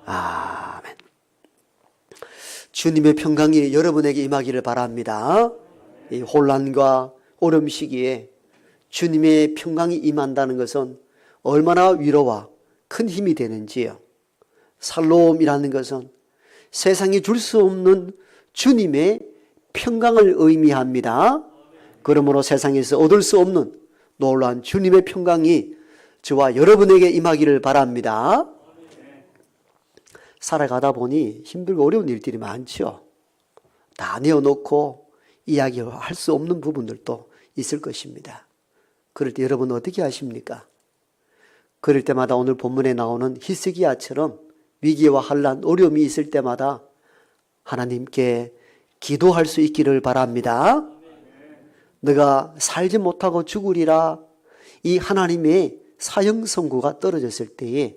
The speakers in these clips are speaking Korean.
아멘. 주님의 평강이 여러분에게 임하기를 바랍니다. 이 혼란과 어려움 시기에 주님의 평강이 임한다는 것은 얼마나 위로와 큰 힘이 되는지요. 살로움이라는 것은 세상이 줄 수 없는 주님의 평강을 의미합니다. 그러므로 세상에서 얻을 수 없는 놀라운 주님의 평강이 저와 여러분에게 임하기를 바랍니다. 살아가다 보니 힘들고 어려운 일들이 많죠. 다 내어놓고 이야기할 수 없는 부분들도 있을 것입니다. 그럴 때 여러분은 어떻게 하십니까? 그럴 때마다 오늘 본문에 나오는 히스기야처럼 위기와 환난, 어려움이 있을 때마다 하나님께 기도할 수 있기를 바랍니다. 내가 살지 못하고 죽으리라, 이 하나님의 사형 선고가 떨어졌을 때에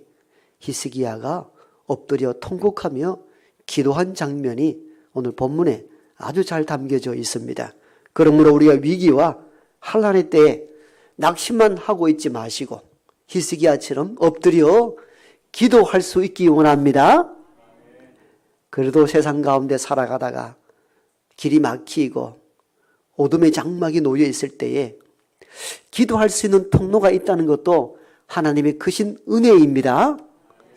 히스기야가 엎드려 통곡하며 기도한 장면이 오늘 본문에 아주 잘 담겨져 있습니다. 그러므로 우리가 위기와 환난의 때에 낙심만 하고 있지 마시고 히스기야처럼 엎드려 기도할 수 있기 원합니다. 그래도 세상 가운데 살아가다가 길이 막히고 어둠의 장막이 놓여 있을 때에 기도할 수 있는 통로가 있다는 것도 하나님의 크신 은혜입니다.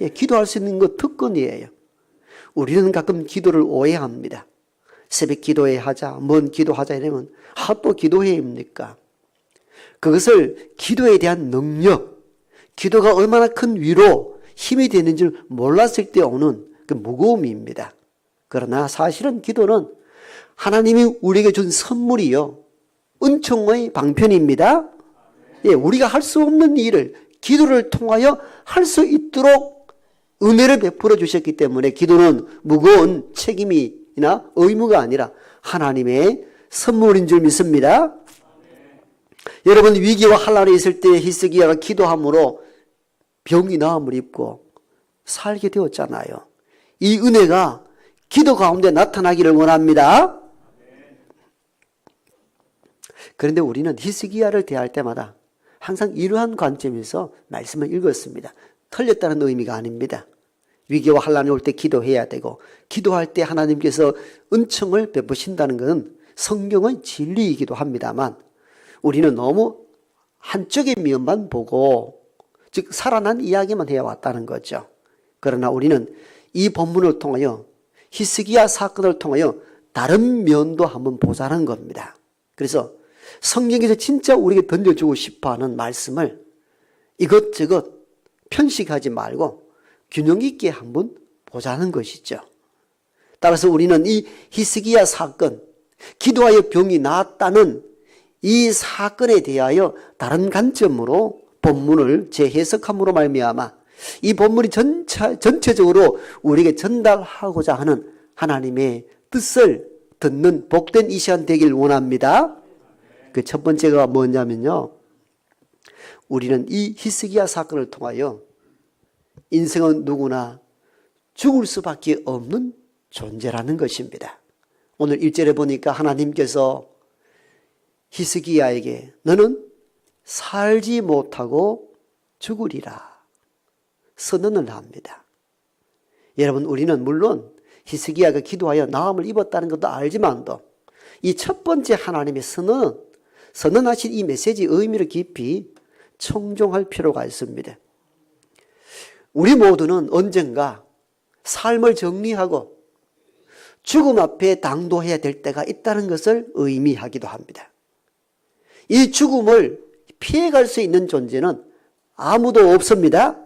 예, 기도할 수 있는 것 특권이에요. 우리는 가끔 기도를 오해합니다. 새벽 기도회 하자, 뭔 기도하자 이러면 또 기도회입니까? 그것을 기도에 대한 능력, 기도가 얼마나 큰 위로, 힘이 되는지를 몰랐을 때 오는 그 무거움입니다. 그러나 사실은 기도는 하나님이 우리에게 준 선물이요, 은총의 방편입니다. 예, 우리가 할 수 없는 일을 기도를 통하여 할 수 있도록 은혜를 베풀어 주셨기 때문에 기도는 무거운 책임이나 의무가 아니라 하나님의 선물인 줄 믿습니다. 여러분, 위기와 환난에 있을 때 히스기야가 기도함으로 병이 나음을 입고 살게 되었잖아요. 이 은혜가 기도 가운데 나타나기를 원합니다. 그런데 우리는 히스기야를 대할 때마다 항상 이러한 관점에서 말씀을 읽었습니다. 틀렸다는 의미가 아닙니다. 위기와 환난이 올 때 기도해야 되고 기도할 때 하나님께서 은총을 베푸신다는 것은 성경의 진리이기도 합니다만 우리는 너무 한쪽의 면만 보고, 즉 살아난 이야기만 해왔다는 거죠. 그러나 우리는 이 본문을 통하여 히스기야 사건을 통하여 다른 면도 한번 보자는 겁니다. 그래서 성경에서 진짜 우리에게 던져주고 싶어하는 말씀을 이것저것 편식하지 말고 균형 있게 한번 보자는 것이죠. 따라서 우리는 이 히스기야 사건, 기도하여 병이 나았다는 이 사건에 대하여 다른 관점으로 본문을 재해석함으로 말미암아 이 본문이 전체적으로 우리에게 전달하고자 하는 하나님의 뜻을 듣는 복된 이 시간 되길 원합니다. 그 첫 번째가 뭐냐면요, 우리는 이 히스기야 사건을 통하여 인생은 누구나 죽을 수밖에 없는 존재라는 것입니다. 오늘 1절에 보니까 하나님께서 히스기야에게 너는 살지 못하고 죽으리라 선언을 합니다. 여러분, 우리는 물론 히스기야가 기도하여 나음을 입었다는 것도 알지만도 이 첫 번째 하나님의 선언하신 이 메시지의 의미를 깊이 청종할 필요가 있습니다. 우리 모두는 언젠가 삶을 정리하고 죽음 앞에 당도해야 될 때가 있다는 것을 의미하기도 합니다. 이 죽음을 피해갈 수 있는 존재는 아무도 없습니다.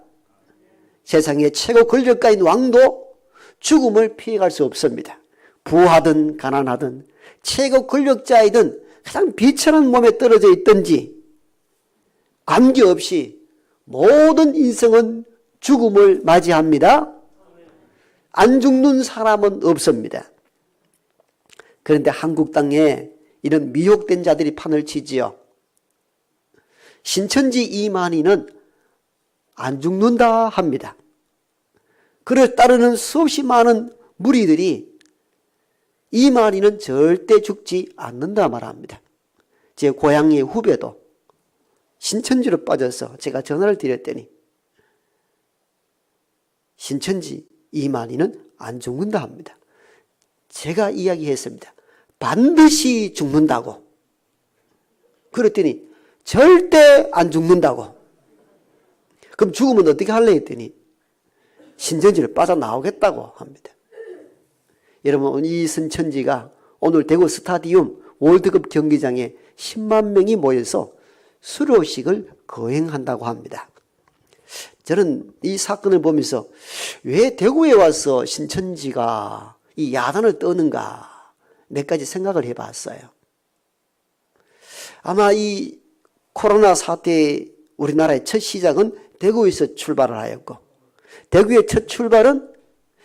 세상의 최고 권력가인 왕도 죽음을 피해갈 수 없습니다. 부하든 가난하든 최고 권력자이든 가장 비천한 몸에 떨어져 있든지 관계없이 모든 인생은 죽음을 맞이합니다. 안 죽는 사람은 없습니다. 그런데 한국 땅에 이런 미혹된 자들이 판을 치지요. 신천지 이만희는 안 죽는다 합니다. 그를 따르는 수없이 많은 무리들이 이만희는 절대 죽지 않는다 말합니다. 제 고향의 후배도 신천지로 빠져서 제가 전화를 드렸더니 신천지 이만희는 안 죽는다 합니다. 제가 이야기했습니다. 반드시 죽는다고. 그랬더니 절대 안 죽는다고. 그럼 죽으면 어떻게 할래 했더니 신천지를 빠져나오겠다고 합니다. 여러분, 이 신천지가 오늘 대구 스타디움 월드컵 경기장에 10만 명이 모여서 수료식을 거행한다고 합니다. 저는 이 사건을 보면서 왜 대구에 와서 신천지가 이 야단을 떠는가 몇 가지 생각을 해봤어요. 아마 이 코로나 사태의 우리나라의 첫 시작은 대구에서 출발을 하였고, 대구의 첫 출발은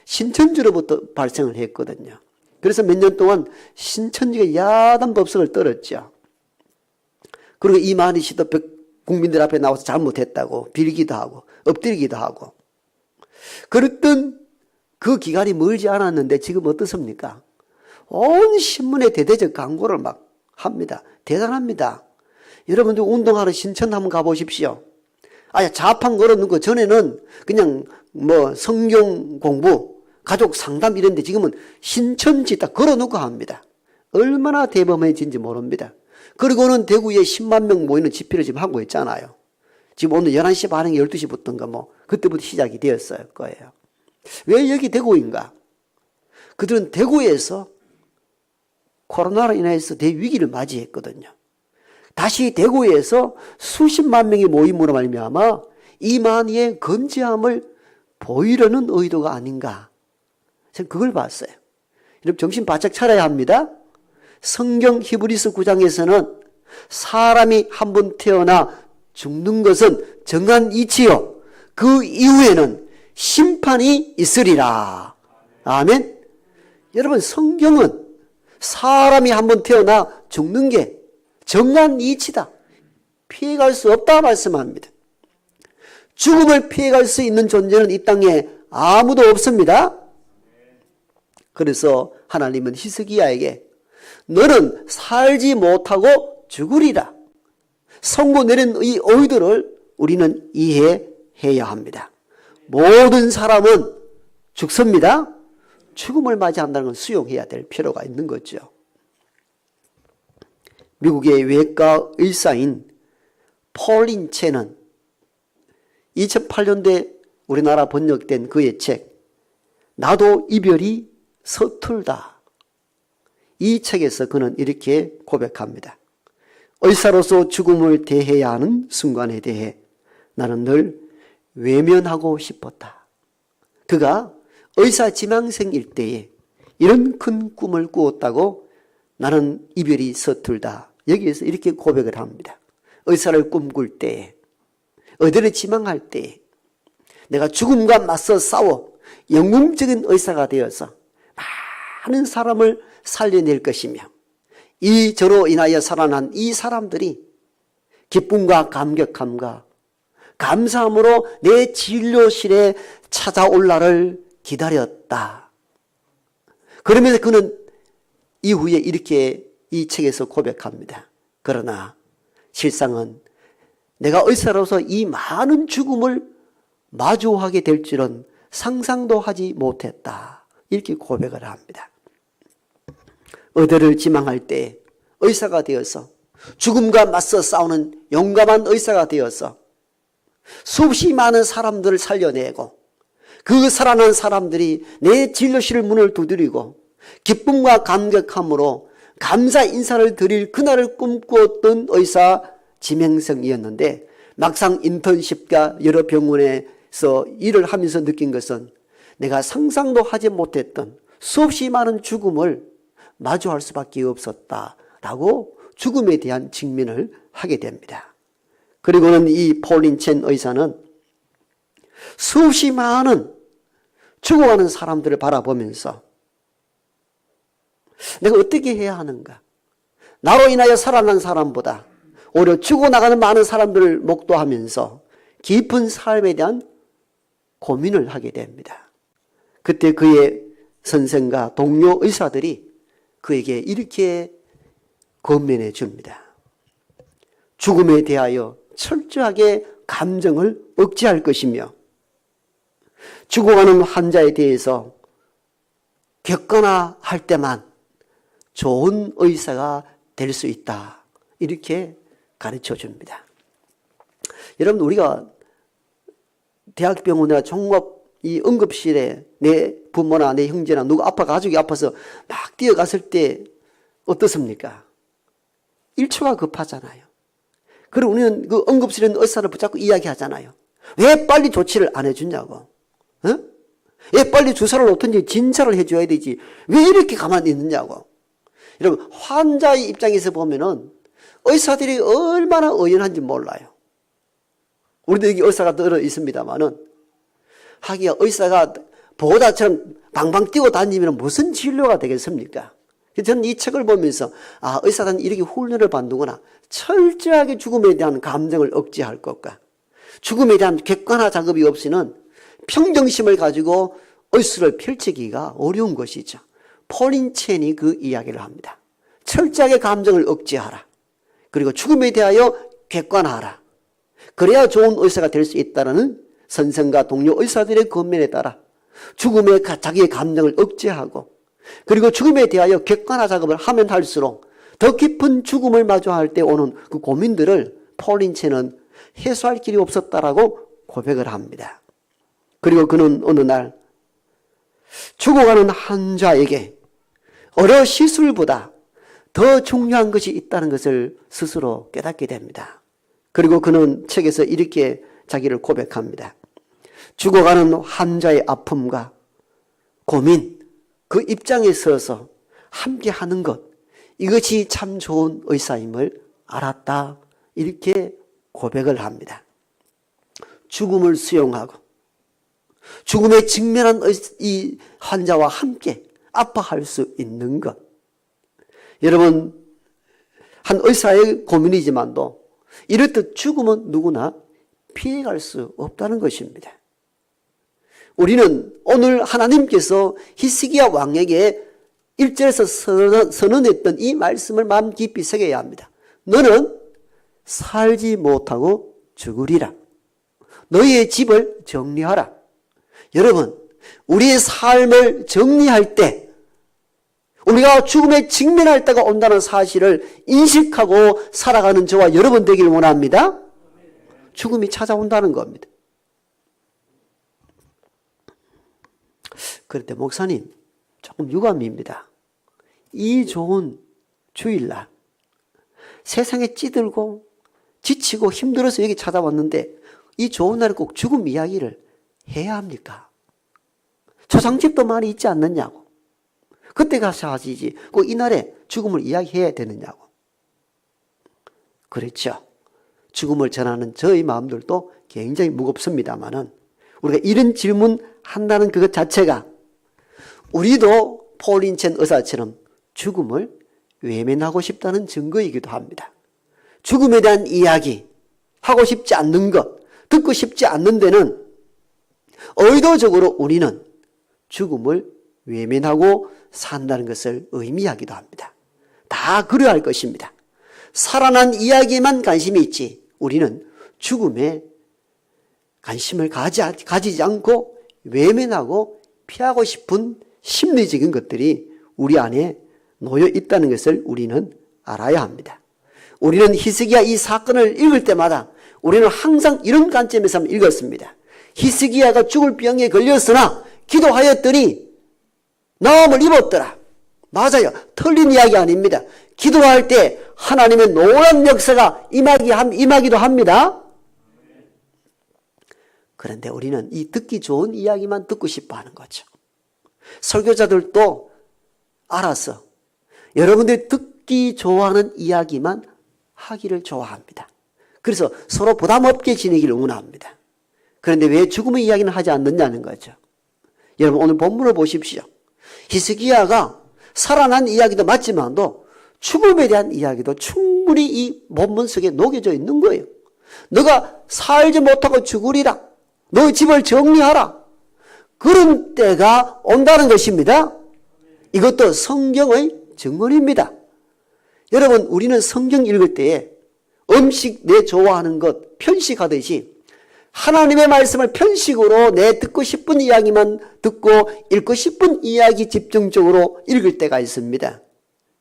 신천지로부터 발생을 했거든요. 그래서 몇 년 동안 신천지가 야단 법석을 떨었죠. 그리고 이만희 씨도 국민들 앞에 나와서 잘못했다고 빌기도 하고 엎드리기도 하고 그랬던 그 기간이 멀지 않았는데 지금 어떻습니까? 온 신문에 대대적 광고를 막 합니다. 대단합니다. 여러분들 운동하러 신천 한번 가보십시오. 아예 자판 걸어놓고 전에는 그냥 뭐 성경 공부, 가족 상담 이런 데 지금은 신천지 딱 걸어놓고 합니다. 얼마나 대범해진지 모릅니다. 그리고는 대구에 10만 명 모이는 집회를 지금 하고 있잖아요. 지금 오늘 11시 반에 12시부터인가 뭐 그때부터 시작이 되었을 거예요. 왜 여기 대구인가? 그들은 대구에서 코로나로 인해서 대위기를 맞이했거든요. 다시 대구에서 수십만 명이 모임으로 말미암아 이만희의 건재함을 보이려는 의도가 아닌가. 저는 그걸 봤어요. 여러분 정신 바짝 차려야 합니다. 성경 히브리서 9장에서는 사람이 한 번 태어나 죽는 것은 정한 이치요. 그 이후에는 심판이 있으리라. 아멘. 여러분 성경은 사람이 한 번 태어나 죽는 게 정한 이치다. 피해갈 수 없다 말씀합니다. 죽음을 피해갈 수 있는 존재는 이 땅에 아무도 없습니다. 그래서 하나님은 히스기야에게 너는 살지 못하고 죽으리라. 선고 내린 이 의도를 우리는 이해해야 합니다. 모든 사람은 죽습니다. 죽음을 맞이한다는 걸 수용해야 될 필요가 있는 거죠. 미국의 외과 의사인 폴린 첸은 2008년도에 우리나라 번역된 그의 책 나도 이별이 서툴다. 이 책에서 그는 이렇게 고백합니다. 의사로서 죽음을 대해야 하는 순간에 대해 나는 늘 외면하고 싶었다. 그가 의사 지망생일 때에 이런 큰 꿈을 꾸었다고 나는 이별이 서툴다. 여기에서 이렇게 고백을 합니다. 의사를 꿈꿀 때에, 의대를 지망할 때에 내가 죽음과 맞서 싸워 영웅적인 의사가 되어서 많은 사람을 살려낼 것이며 이 저로 인하여 살아난 이 사람들이 기쁨과 감격함과 감사함으로 내 진료실에 찾아올 날을 기다렸다. 그러면서 그는 이후에 이렇게 이 책에서 고백합니다. 그러나 실상은 내가 의사로서 이 많은 죽음을 마주하게 될 줄은 상상도 하지 못했다. 이렇게 고백을 합니다. 의대를 지망할 때 의사가 되어서 죽음과 맞서 싸우는 용감한 의사가 되어서 수없이 많은 사람들을 살려내고 그 살아난 사람들이 내 진료실 문을 두드리고 기쁨과 감격함으로 감사 인사를 드릴 그날을 꿈꾸었던 의사 지명생이었는데 막상 인턴십과 여러 병원에서 일을 하면서 느낀 것은 내가 상상도 하지 못했던 수없이 많은 죽음을 마주할 수밖에 없었다라고 죽음에 대한 직면을 하게 됩니다. 그리고는 이 폴린 첸 의사는 수없이 많은 죽어가는 사람들을 바라보면서 내가 어떻게 해야 하는가? 나로 인하여 살아난 사람보다 오히려 죽어나가는 많은 사람들을 목도하면서 깊은 삶에 대한 고민을 하게 됩니다. 그때 그의 선생과 동료 의사들이 그에게 이렇게 권면해 줍니다. 죽음에 대하여 철저하게 감정을 억제할 것이며 죽어가는 환자에 대해서 객관화할 때만 좋은 의사가 될 수 있다. 이렇게 가르쳐 줍니다. 여러분, 우리가 대학병원이나 종합 이 응급실에 내 부모나 내 형제나 누가 가족이 아파서 막 뛰어갔을 때 어떻습니까? 1초가 급하잖아요. 그리고 우리는 그 응급실에 있는 의사를 붙잡고 이야기하잖아요. 왜 빨리 조치를 안 해주냐고. 어? 왜 빨리 주사를 놓든지 진찰을 해줘야 되지. 왜 이렇게 가만히 있느냐고. 여러분, 환자의 입장에서 보면은 의사들이 얼마나 의연한지 몰라요. 우리도 여기 의사가 들어 있습니다만은 하기야 의사가 보호자처럼 방방 뛰고 다니면 무슨 진료가 되겠습니까? 저는 이 책을 보면서 의사는 이렇게 훈련을 받는구나. 철저하게 죽음에 대한 감정을 억제할 것과 죽음에 대한 객관화 작업이 없이는 평정심을 가지고 의술을 펼치기가 어려운 것이죠. 폴린 첸이 그 이야기를 합니다. 철저하게 감정을 억제하라. 그리고 죽음에 대하여 객관화하라. 그래야 좋은 의사가 될 수 있다는 선생과 동료 의사들의 권면에 따라 죽음에 자기의 감정을 억제하고 그리고 죽음에 대하여 객관화 작업을 하면 할수록 더 깊은 죽음을 마주할 때 오는 그 고민들을 폴린 첸은 해소할 길이 없었다라고 고백을 합니다. 그리고 그는 어느 날 죽어가는 환자에게 의료 시술보다 더 중요한 것이 있다는 것을 스스로 깨닫게 됩니다. 그리고 그는 책에서 이렇게 자기를 고백합니다. 죽어가는 환자의 아픔과 고민, 그 입장에 서서 함께 하는 것, 이것이 참 좋은 의사임을 알았다. 이렇게 고백을 합니다. 죽음을 수용하고 죽음에 직면한 이 환자와 함께 아파할 수 있는 것. 여러분, 한 의사의 고민이지만도 이렇듯 죽음은 누구나 피해갈 수 없다는 것입니다. 우리는 오늘 하나님께서 히스기야 왕에게 1절에서 선언했던 이 말씀을 마음 깊이 새겨야 합니다. 너는 살지 못하고 죽으리라. 너희의 집을 정리하라. 여러분, 우리의 삶을 정리할 때 우리가 죽음에 직면할 때가 온다는 사실을 인식하고 살아가는 저와 여러분 되기를 원합니다. 죽음이 찾아온다는 겁니다. 그런데 목사님, 조금 유감입니다. 이 좋은 주일날 세상에 찌들고 지치고 힘들어서 여기 찾아왔는데 이 좋은 날에 꼭 죽음 이야기를 해야 합니까? 초상집도 많이 있지 않느냐고. 그때 가서 하시지 꼭 이날에 죽음을 이야기해야 되느냐고. 그렇죠. 죽음을 전하는 저희 마음들도 굉장히 무겁습니다만은 우리가 이런 질문 한다는 그것 자체가 우리도 폴린 첸 의사처럼 죽음을 외면하고 싶다는 증거이기도 합니다. 죽음에 대한 이야기 하고 싶지 않는 것, 듣고 싶지 않는 데는 의도적으로 우리는 죽음을 외면하고 산다는 것을 의미하기도 합니다. 다 그래야 할 것입니다. 살아난 이야기에만 관심이 있지 우리는 죽음에 관심을 가지지 않고 외면하고 피하고 싶은 심리적인 것들이 우리 안에 놓여 있다는 것을 우리는 알아야 합니다. 우리는 히스기야 이 사건을 읽을 때마다 우리는 항상 이런 관점에서 읽었습니다. 히스기야가 죽을 병에 걸렸으나 기도하였더니 나음을 입었더라. 맞아요. 틀린 이야기 아닙니다. 기도할 때 하나님의 놀라운 역사가 임하기도 합니다. 그런데 우리는 이 듣기 좋은 이야기만 듣고 싶어 하는 거죠. 설교자들도 알아서 여러분들이 듣기 좋아하는 이야기만 하기를 좋아합니다. 그래서 서로 부담 없게 지내기를 원합니다. 그런데 왜 죽음의 이야기는 하지 않느냐는 거죠. 여러분 오늘 본문을 보십시오. 히스기야가 살아난 이야기도 맞지만도 죽음에 대한 이야기도 충분히 이 본문 속에 녹여져 있는 거예요. 너가 살지 못하고 죽으리라. 너의 집을 정리하라. 그런 때가 온다는 것입니다. 이것도 성경의 증언입니다. 여러분 우리는 성경 읽을 때에 음식 내 좋아하는 것 편식하듯이 하나님의 말씀을 편식으로 내 듣고 싶은 이야기만 듣고 읽고 싶은 이야기 집중적으로 읽을 때가 있습니다.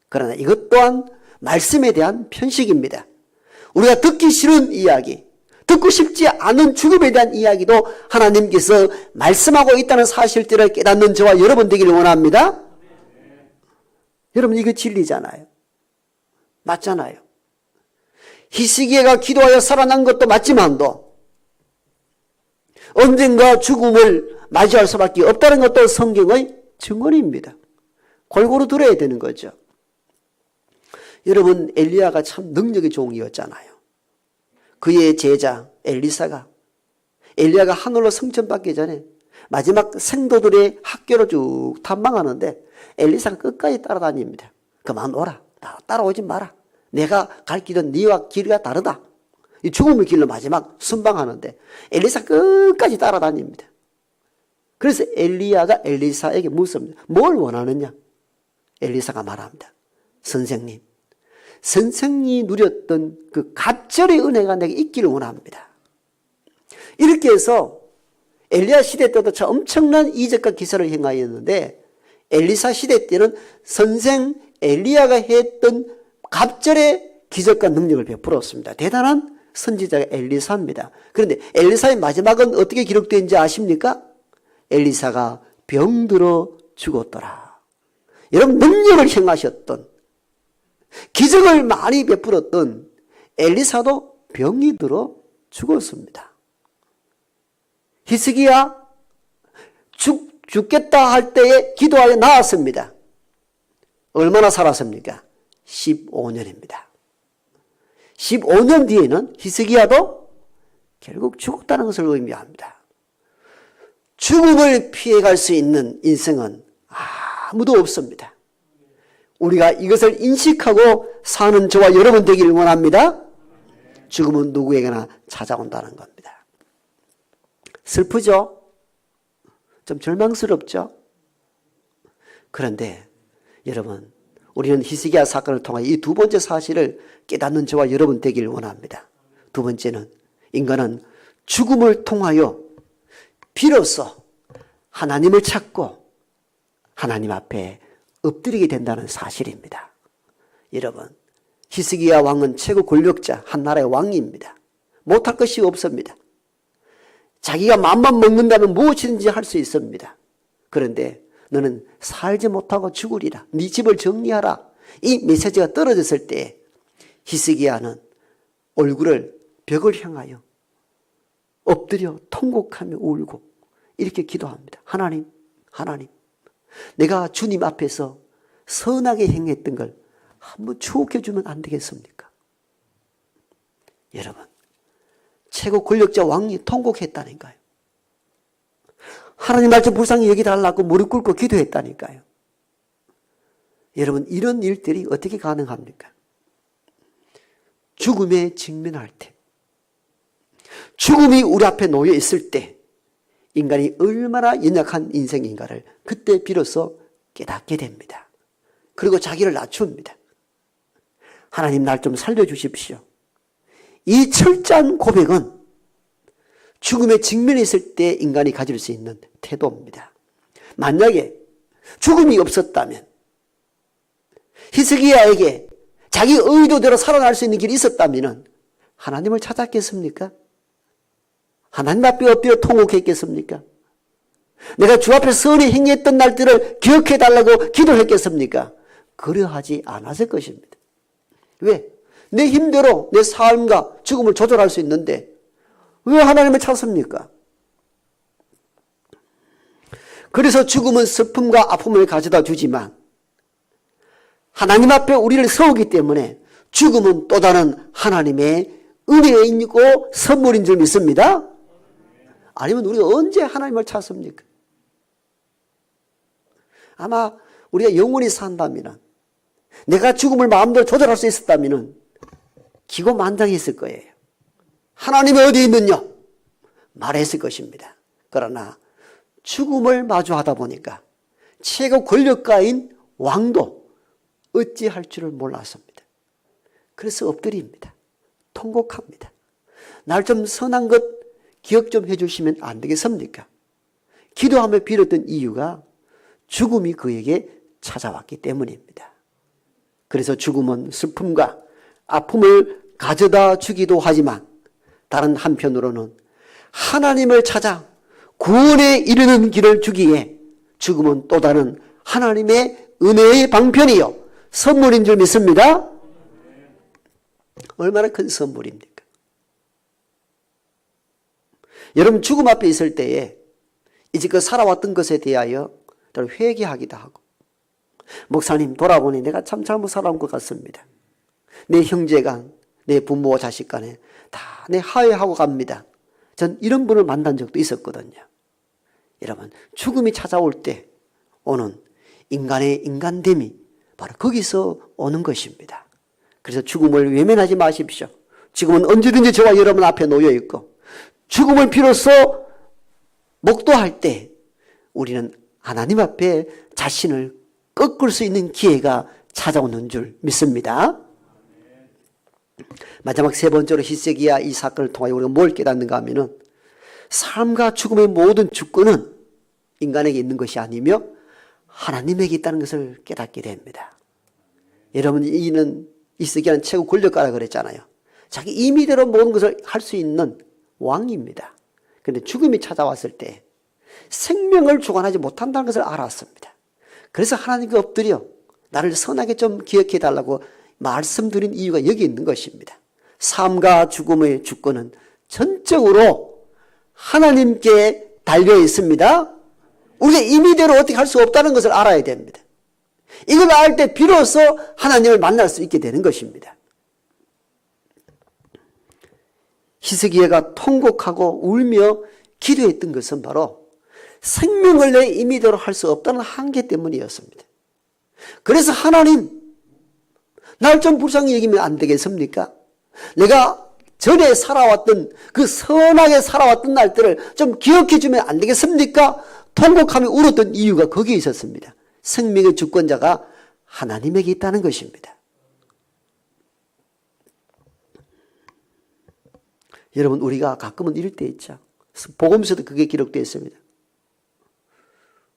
그러나 이것 또한 말씀에 대한 편식입니다. 우리가 듣기 싫은 이야기, 듣고 싶지 않은 죽음에 대한 이야기도 하나님께서 말씀하고 있다는 사실들을 깨닫는 저와 여러분 되기를 원합니다. 여러분, 이거 진리잖아요. 맞잖아요. 히스기야가 기도하여 살아난 것도 맞지만도 언젠가 죽음을 맞이할 수밖에 없다는 것도 성경의 증언입니다. 골고루 들어야 되는 거죠. 여러분, 엘리야가 참 능력의 종이었잖아요. 그의 제자 엘리사가, 엘리야가 하늘로 승천받기 전에 마지막 생도들의 학교를 쭉 탐방하는데 엘리사가 끝까지 따라다닙니다. 그만 오라. 따라오지 마라. 내가 갈 길은 네와 길이 다르다. 이 죽음의 길로 마지막 순방하는데 엘리사 끝까지 따라다닙니다. 그래서 엘리야가 엘리사에게 묻습니다. 뭘 원하느냐? 엘리사가 말합니다. 선생님, 선생님이 누렸던 그 갑절의 은혜가 내게 있기를 원합니다. 이렇게 해서 엘리야 시대 때도 참 엄청난 이적과 기사를 행하였는데 엘리사 시대 때는 선생 엘리야가 했던 갑절의 기적과 능력을 베풀었습니다. 대단한 선지자가 엘리사입니다. 그런데 엘리사의 마지막은 어떻게 기록되는지 아십니까? 엘리사가 병들어 죽었더라. 여러분, 능력을 행하셨던, 기적을 많이 베풀었던 엘리사도 병이 들어 죽었습니다. 히스기야 죽겠다 할 때에 기도하여 나았습니다. 얼마나 살았습니까? 15년입니다. 15년 뒤에는 히스기야도 결국 죽었다는 것을 의미합니다. 죽음을 피해갈 수 있는 인생은 아무도 없습니다. 우리가 이것을 인식하고 사는 저와 여러분 되기를 원합니다. 죽음은 누구에게나 찾아온다는 겁니다. 슬프죠? 좀 절망스럽죠? 그런데 여러분, 우리는 히스기야 사건을 통해 이 두 번째 사실을 깨닫는 저와 여러분 되기를 원합니다. 두 번째는 인간은 죽음을 통하여 비로소 하나님을 찾고 하나님 앞에 엎드리게 된다는 사실입니다. 여러분, 히스기야 왕은 최고 권력자, 한 나라의 왕입니다. 못할 것이 없습니다. 자기가 마음만 먹는다면 무엇이든지 할 수 있습니다. 그런데 너는 살지 못하고 죽으리라. 네 집을 정리하라. 이 메시지가 떨어졌을 때 히스기야는 얼굴을 벽을 향하여 엎드려 통곡하며 울고 이렇게 기도합니다. 하나님, 내가 주님 앞에서 선하게 행했던 걸 한번 추억해 주면 안 되겠습니까? 여러분, 최고 권력자 왕이 통곡했다니까요. 하나님 말씀 불쌍히 여기달라고 무릎 꿇고 기도했다니까요. 여러분, 이런 일들이 어떻게 가능합니까? 죽음에 직면할 때, 죽음이 우리 앞에 놓여 있을 때 인간이 얼마나 연약한 인생인가를 그때 비로소 깨닫게 됩니다. 그리고 자기를 낮춥니다. 하나님, 날 좀 살려주십시오. 이 철저한 고백은 죽음에 직면해 있을 때 인간이 가질 수 있는 태도입니다. 만약에 죽음이 없었다면, 히스기야에게 자기 의도대로 살아날 수 있는 길이 있었다면 하나님을 찾았겠습니까? 하나님 앞에 엎드려 통곡했겠습니까? 내가 주 앞에 선히 행했던 날들을 기억해달라고 기도했겠습니까? 그러하지 않았을 것입니다. 왜? 내 힘대로 내 삶과 죽음을 조절할 수 있는데 왜 하나님을 찾습니까? 그래서 죽음은 슬픔과 아픔을 가져다 주지만 하나님 앞에 우리를 세우기 때문에 죽음은 또 다른 하나님의 은혜이고 선물인 줄 믿습니다. 아니면 우리가 언제 하나님을 찾습니까? 아마 우리가 영원히 산다면, 내가 죽음을 마음대로 조절할 수 있었다면 기고만장했을 거예요. 하나님이 어디 있느냐? 말했을 것입니다. 그러나 죽음을 마주하다 보니까 최고 권력가인 왕도 어찌할 줄을 몰랐습니다. 그래서 엎드립니다. 통곡합니다. 날 좀 선한 것 기억 좀 해주시면 안 되겠습니까? 기도하며 빌었던 이유가 죽음이 그에게 찾아왔기 때문입니다. 그래서 죽음은 슬픔과 아픔을 가져다 주기도 하지만 다른 한편으로는 하나님을 찾아 구원에 이르는 길을 주기에 죽음은 또 다른 하나님의 은혜의 방편이요 선물인 줄 믿습니다. 얼마나 큰 선물입니까? 여러분 죽음 앞에 있을 때에 이제껏 살아왔던 것에 대하여 회개하기도 하고 목사님 돌아보니 내가 참 잘못 살아온 것 같습니다. 내 형제간 내 부모와 자식 간에 다 내 하회하고 갑니다. 전 이런 분을 만난 적도 있었거든요. 여러분 죽음이 찾아올 때 오는 인간의 인간됨이 바로 거기서 오는 것입니다. 그래서 죽음을 외면하지 마십시오. 죽음은 언제든지 저와 여러분 앞에 놓여 있고 죽음을 비로소 목도할 때 우리는 하나님 앞에 자신을 꺾을 수 있는 기회가 찾아오는 줄 믿습니다. 마지막 세 번째로 히스기야 이 사건을 통하여 우리가 뭘 깨닫는가 하면은 삶과 죽음의 모든 주권은 인간에게 있는 것이 아니며 하나님에게 있다는 것을 깨닫게 됩니다. 여러분 이는 히스기야는 최고 권력가라 그랬잖아요. 자기 임의대로 모든 것을 할 수 있는 왕입니다. 그런데 죽음이 찾아왔을 때 생명을 주관하지 못한다는 것을 알았습니다. 그래서 하나님께 엎드려 나를 선하게 좀 기억해 달라고 말씀드린 이유가 여기 있는 것입니다. 삶과 죽음의 주권은 전적으로 하나님께 달려 있습니다. 우리가 임의대로 어떻게 할 수 없다는 것을 알아야 됩니다. 이걸 알 때 비로소 하나님을 만날 수 있게 되는 것입니다. 히스기야가 통곡하고 울며 기도했던 것은 바로 생명을 내 임의대로 할 수 없다는 한계 때문이었습니다. 그래서 하나님 날 좀 불쌍히 여기면 안 되겠습니까? 내가 전에 살아왔던 그 선하게 살아왔던 날들을 좀 기억해 주면 안 되겠습니까? 통곡하며 울었던 이유가 거기에 있었습니다. 생명의 주권자가 하나님에게 있다는 것입니다. 여러분 우리가 가끔은 이럴 때 있죠. 복음서도 그게 기록되어 있습니다.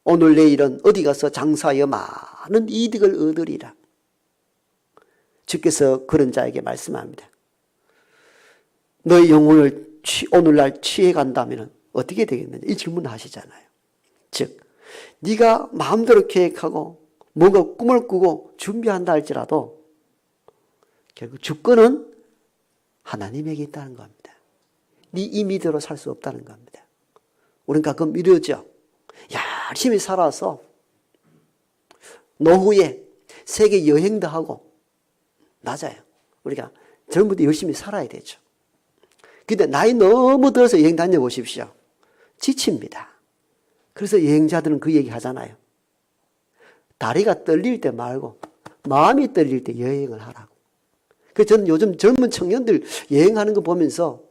오늘 내일은 어디 가서 장사하여 많은 이득을 얻으리라. 주께서 그런 자에게 말씀합니다. 너의 영혼을 오늘날 취해간다면 어떻게 되겠느냐 이 질문을 하시잖아요. 즉 네가 마음대로 계획하고 뭔가 꿈을 꾸고 준비한다 할지라도 결국 주권은 하나님에게 있다는 겁니다. 네 임의대로 살 수 없다는 겁니다. 우리는 가끔 이러죠. 열심히 살아서 노후에 세계 여행도 하고 맞아요. 우리가 젊을 때 열심히 살아야 되죠. 근데 나이 너무 들어서 여행 다녀보십시오. 지칩니다. 그래서 여행자들은 그 얘기 하잖아요. 다리가 떨릴 때 말고 마음이 떨릴 때 여행을 하라고. 그래서 저는 요즘 젊은 청년들 여행하는 거 보면서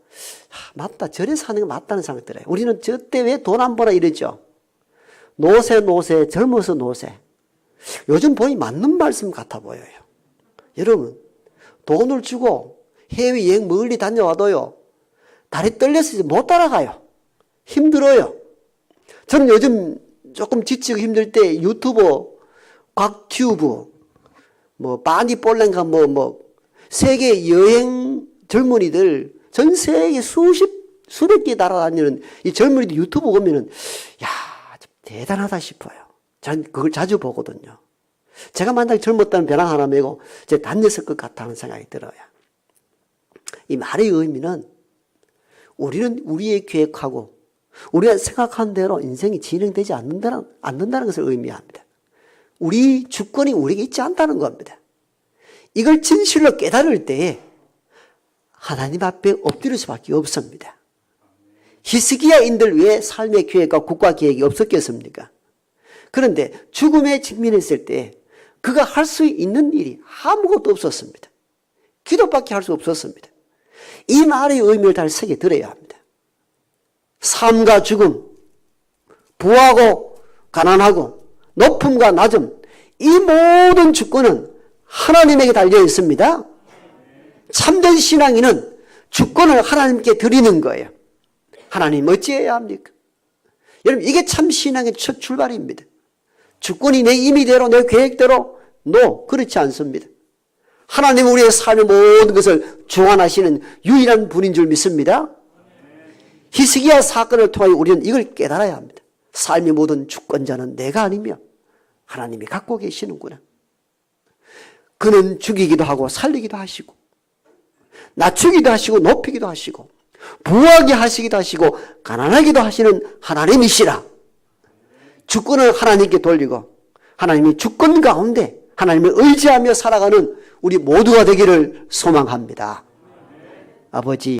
맞다 저래 사는 거 맞다는 생각이 들어요. 우리는 저때 왜 돈 안 벌어 이러죠. 노세 젊어서 노세. 요즘 보니 맞는 말씀 같아 보여요. 여러분 돈을 주고 해외여행 멀리 다녀와도요 다리 떨려서 못 따라가요. 힘들어요. 저는 요즘 조금 지치고 힘들 때 유튜브 곽튜브 바니볼렌가 세계 여행 젊은이들 전 세계 수백 개 날아다니는 이 젊은이들 유튜브 보면은 대단하다 싶어요. 전 그걸 자주 보거든요. 제가 만약에 젊었다면 배낭 하나 메고 제 다녔을 것 같다는 생각이 들어요. 이 말의 의미는 우리는 우리의 계획하고 우리가 생각한 대로 인생이 진행되지 않는다는 것을 의미합니다. 우리 주권이 우리에게 있지 않다는 겁니다. 이걸 진실로 깨달을 때에 하나님 앞에 엎드릴 수밖에 없습니다. 히스기야인들 왜 삶의 계획과 국가 계획이 없었겠습니까? 그런데 죽음에 직면했을 때 그가 할 수 있는 일이 아무것도 없었습니다. 기도밖에 할 수 없었습니다. 이 말의 의미를 잘 새겨 들어야 합니다. 삶과 죽음, 부하고 가난하고 높음과 낮음, 이 모든 주권은 하나님에게 달려 있습니다. 참된 신앙인은 주권을 하나님께 드리는 거예요. 하나님 어찌해야 합니까? 여러분, 이게 참 신앙의 첫 출발입니다. 주권이 내 임의대로, 내 계획대로? 그렇지 않습니다. 하나님은 우리의 삶의 모든 것을 주관하시는 유일한 분인 줄 믿습니다. 히스기야 사건을 통하여 우리는 이걸 깨달아야 합니다. 삶의 모든 주권자는 내가 아니며 하나님이 갖고 계시는구나. 그는 죽이기도 하고 살리기도 하시고, 낮추기도 하시고 높이기도 하시고, 부하게 하시기도 하시고 가난하기도 하시는 하나님이시라. 주권을 하나님께 돌리고 하나님의 주권 가운데 하나님을 의지하며 살아가는 우리 모두가 되기를 소망합니다. 아버지